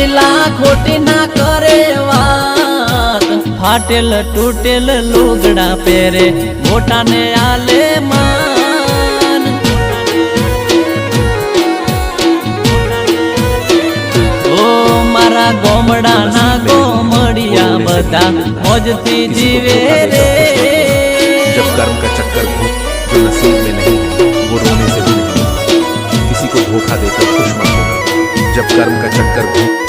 लीला खोटी ना करे बात, फाटेल टूटेल लुगड़ा पेरे मोटा ने आले मान। ओ मारा गोमड़ा ना गोमड़िया बता मौजती जीवे रे। जब कर्म का चक्कर जो नसीब में नहीं है वो रोने से भी नहीं, किसी को धोखा देकर खुश मत होना। जब कर्म का चक्कर